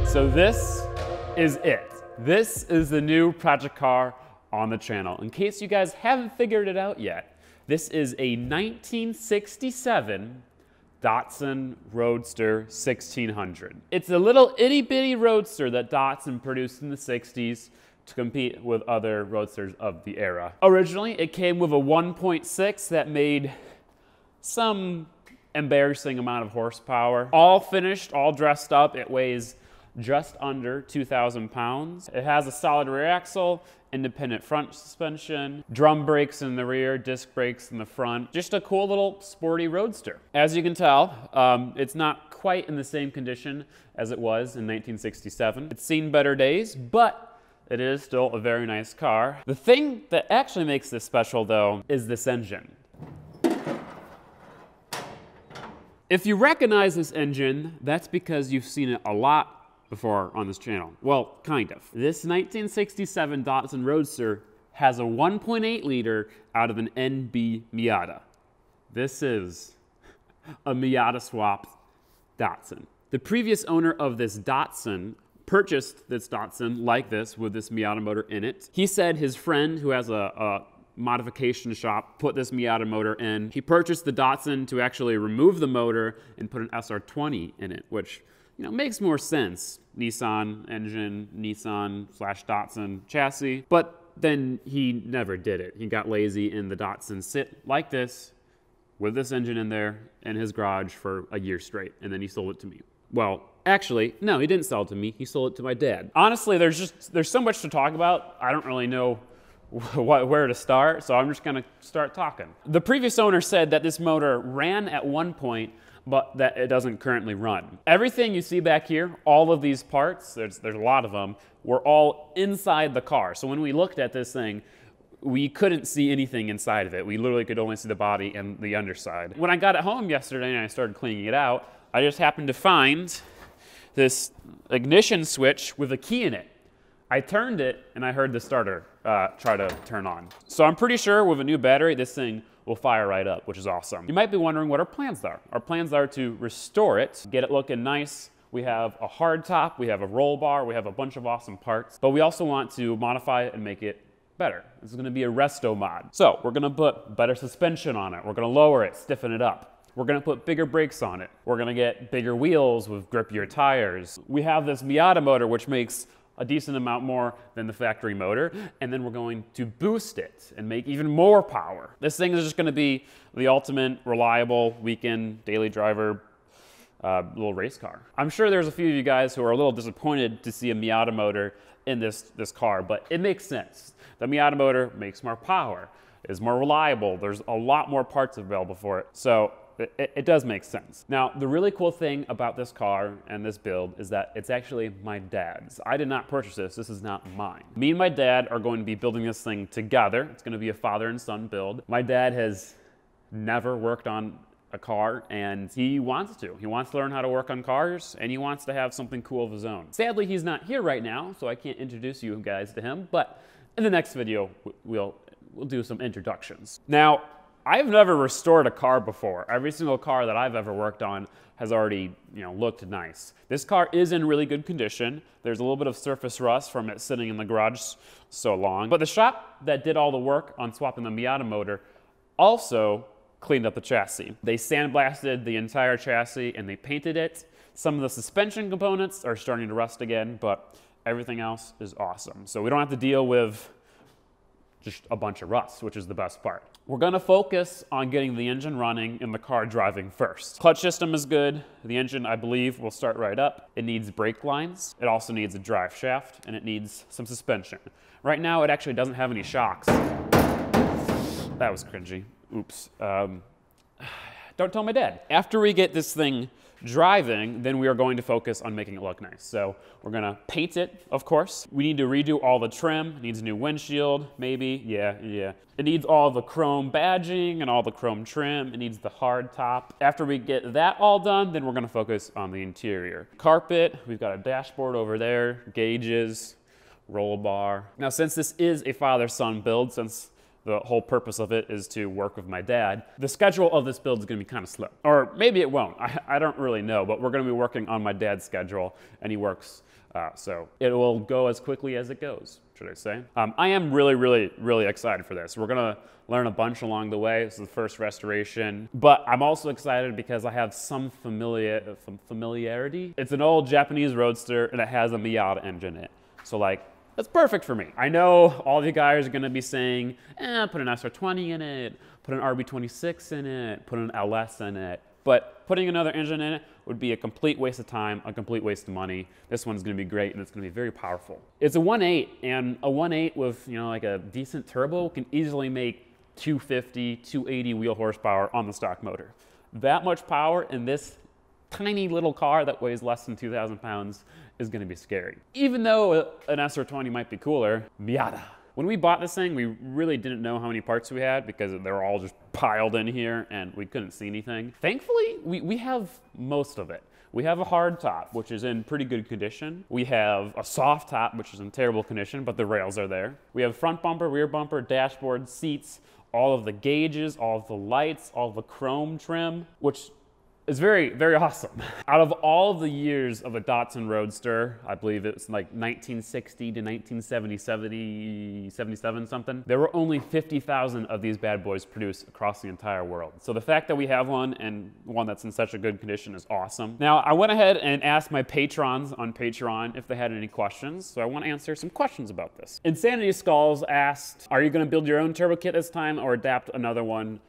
So this is it. This is the new project car on the channel. In case you guys haven't figured it out yet, this is a 1967 Datsun Roadster 1600. It's a little itty bitty roadster that Datsun produced in the 60s to compete with other roadsters of the era. Originally, it came with a 1.6 that made some embarrassing amount of horsepower. All finished, all dressed up. It weighs just under 2,000 pounds. It has a solid rear axle, independent front suspension, drum brakes in the rear, disc brakes in the front. Just a cool little sporty roadster. As you can tell, it's not quite in the same condition as it was in 1967. It's seen better days, but it is still a very nice car. The thing that actually makes this special, though, is this engine. If you recognize this engine, that's because you've seen it a lot before on this channel. Well, kind of. This 1967 Datsun Roadster has a 1.8 liter out of an NB Miata. This is a Miata swapped Datsun. The previous owner of this Datsun purchased this Datsun like this with this Miata motor in it. He said his friend who has a modification shop put this Miata motor in. He purchased the Datsun to actually remove the motor and put an SR20 in it, which, you know, makes more sense. Nissan engine, Nissan/Datsun chassis. But then he never did it. He got lazy and the Datsun sit like this with this engine in there in his garage for a year straight, and then he sold it to me. Well, actually, no, he didn't sell it to me. He sold it to my dad. Honestly, there's so much to talk about. I don't really know where to start, so I'm just gonna start talking. The previous owner said that this motor ran at one point, but that it doesn't currently run. Everything you see back here, all of these parts, there's a lot of them, were all inside the car. So when we looked at this thing, we couldn't see anything inside of it. We literally could only see the body and the underside. When I got it home yesterday and I started cleaning it out, I just happened to find this ignition switch with a key in it. I turned it and I heard the starter try to turn on. So I'm pretty sure with a new battery, this thing will fire right up, which is awesome. You might be wondering what our plans are. Our plans are to restore it, get it looking nice. We have a hard top, we have a roll bar, we have a bunch of awesome parts, but we also want to modify it and make it better. This is gonna be a resto mod. So we're gonna put better suspension on it. We're gonna lower it, stiffen it up. We're gonna put bigger brakes on it. We're gonna get bigger wheels with grippier tires. We have this Miata motor, which makes a decent amount more than the factory motor, and then we're going to boost it and make even more power. This thing is just gonna be the ultimate reliable weekend daily driver little race car. I'm sure there's a few of you guys who are a little disappointed to see a Miata motor in this car, but it makes sense. The Miata motor makes more power, is more reliable, there's a lot more parts available for it, so it does make sense. Now, the really cool thing about this car and this build is that it's actually my dad's. I did not purchase this. This is not mine. Me and my dad are going to be building this thing together. It's going to be a father and son build. My dad has never worked on a car, and he wants to. He wants to learn how to work on cars, and he wants to have something cool of his own. Sadly, he's not here right now, so I can't introduce you guys to him, but in the next video, we'll do some introductions. Now, I've never restored a car before. Every single car that I've ever worked on has already, looked nice. This car is in really good condition. There's a little bit of surface rust from it sitting in the garage so long. But the shop that did all the work on swapping the Miata motor also cleaned up the chassis. They sandblasted the entire chassis and they painted it. Some of the suspension components are starting to rust again, but Everything else is awesome. So we don't have to deal with just a bunch of rust, which is the best part. We're gonna focus on getting the engine running and the car driving first. Clutch system is good. The engine, I believe, will start right up. It needs brake lines. It also needs a drive shaft, and it needs some suspension. Right now, it actually doesn't have any shocks. That was cringy. Oops. Don't tell my dad. After we get this thing driving, then we are going to focus on making it look nice. So we're gonna paint it, of course. We need to redo all the trim. It needs a new windshield, maybe, yeah. It needs all the chrome badging and all the chrome trim. It needs the hard top. After we get that all done, then we're gonna focus on the interior. Carpet, we've got a dashboard over there, gauges, roll bar. Now, since this is a father-son build, since the whole purpose of it is to work with my dad, the schedule of this build is gonna be kind of slow. Or maybe it won't, I don't really know, but we're gonna be working on my dad's schedule, and he works, so it will go as quickly as it goes, should I say. I am really excited for this. We're gonna learn a bunch along the way. This is the first restoration, but I'm also excited because I have some familiarity. It's an old Japanese Roadster, and it has a Miata engine in it. So like, that's perfect for me. I know all of you guys are gonna be saying, put an SR20 in it, put an RB26 in it, put an LS in it. But putting another engine in it would be a complete waste of time, a complete waste of money. This one's gonna be great, and it's gonna be very powerful. It's a 1.8, and a 1.8 with, you know, like a decent turbo can easily make 250, 280 wheel horsepower on the stock motor. That much power in this tiny little car that weighs less than 2,000 pounds is gonna be scary. Even though an SR20 might be cooler, Miata. When we bought this thing, we really didn't know how many parts we had because they were all just piled in here and we couldn't see anything. Thankfully, we have most of it. We have a hard top, which is in pretty good condition. We have a soft top, which is in terrible condition, but the rails are there. We have front bumper, rear bumper, dashboard, seats, all of the gauges, all of the lights, all of the chrome trim, which is very awesome. Out of all the years of a Datsun Roadster, I believe it was like 1960 to 1977 something, there were only 50,000 of these bad boys produced across the entire world. So the fact that we have one, and one that's in such a good condition, is awesome. Now, I went ahead and asked my patrons on Patreon if they had any questions, so I want to answer some questions about this. Insanity Skulls asked, are you going to build your own turbo kit this time or adapt another one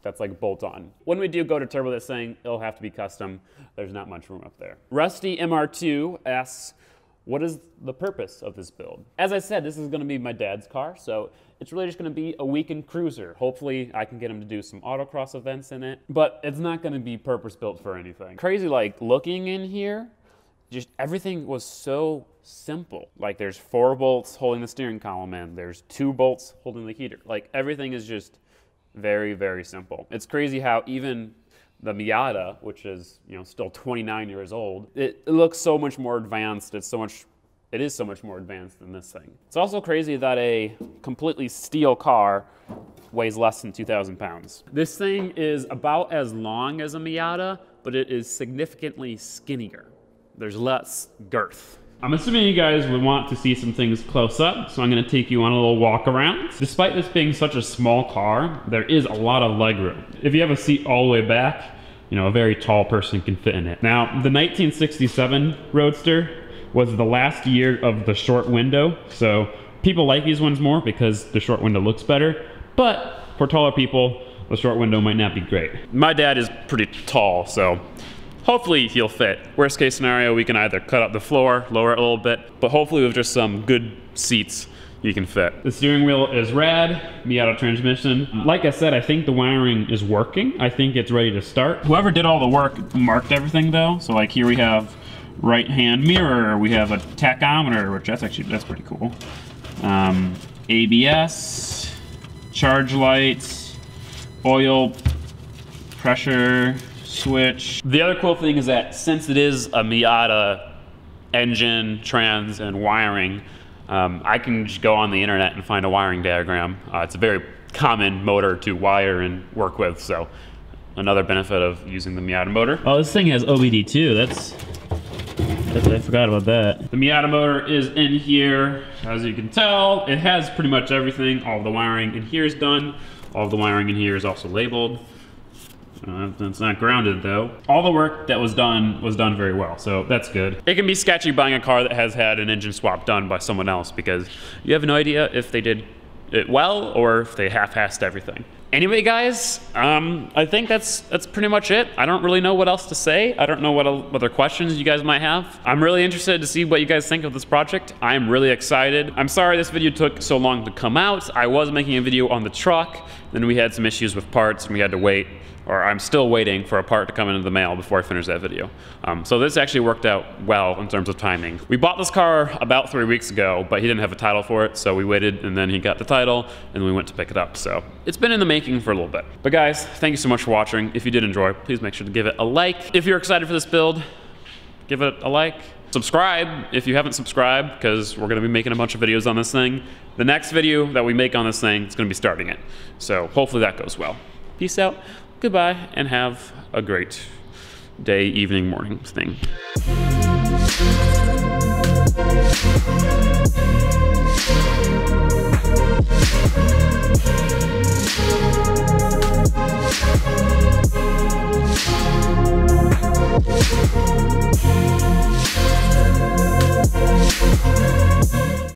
that's like bolt-on? When we do go to turbo this thing, it'll have to be custom. There's not much room up there. Rusty MR2 asks, what is the purpose of this build? As I said, this is gonna be my dad's car, so it's really just gonna be a weekend cruiser. Hopefully I can get him to do some autocross events in it, but it's not gonna be purpose-built for anything. Crazy, like looking in here, just everything was so simple. Like there's 4 bolts holding the steering column in, there's 2 bolts holding the heater. Like everything is just very simple. It's crazy how even the Miata, which is, you know, still 29 years old, it looks so much more advanced. It is so much more advanced than this thing. It's also crazy that a completely steel car weighs less than 2,000 pounds. This thing is about as long as a Miata, but it is significantly skinnier. There's less girth. I'm assuming you guys would want to see some things close up, so I'm gonna take you on a little walk around. Despite this being such a small car, there is a lot of legroom. If you have a seat all the way back, you know, a very tall person can fit in it. Now, the 1967 Roadster was the last year of the short window, so people like these ones more because the short window looks better, but for taller people, the short window might not be great. My dad is pretty tall, so hopefully he'll fit. Worst case scenario, we can either cut up the floor, lower it a little bit, but hopefully with just some good seats, you can fit. The steering wheel is rad, Miata transmission. Like I said, I think the wiring is working. I think it's ready to start. Whoever did all the work marked everything though. So like here we have right hand mirror, we have a tachometer, which that's pretty cool. ABS, charge lights, oil, pressure switch. The other cool thing is that since it is a Miata engine, trans, and wiring, I can just go on the internet and find a wiring diagram. It's a very common motor to wire and work with, so another benefit of using the Miata motor. Oh, this thing has OBD too. I forgot about that. The Miata motor is in here. As you can tell, it has pretty much everything. All of the wiring in here is done. All of the wiring in here is also labeled. That's not grounded though. All the work that was done very well, so that's good. It can be sketchy buying a car that has had an engine swap done by someone else because you have no idea if they did it well or if they half-assed everything. Anyway, guys, I think that's pretty much it. I don't really know what else to say. I don't know what other questions you guys might have. I'm really interested to see what you guys think of this project. I'm really excited. I'm sorry this video took so long to come out. I was making a video on the truck, then we had some issues with parts and we had to wait, or I'm still waiting for a part to come into the mail before I finish that video. So this actually worked out well in terms of timing. We bought this car about 3 weeks ago, but he didn't have a title for it, so we waited and then he got the title and we went to pick it up. So it's been in the making for a little bit. But guys, thank you so much for watching. If you did enjoy, please make sure to give it a like. If you're excited for this build, give it a like. Subscribe if you haven't subscribed, because we're gonna be making a bunch of videos on this thing. The next video that we make on this thing is gonna be starting it. So hopefully that goes well. Peace out, goodbye, and have a great day, evening, morning thing.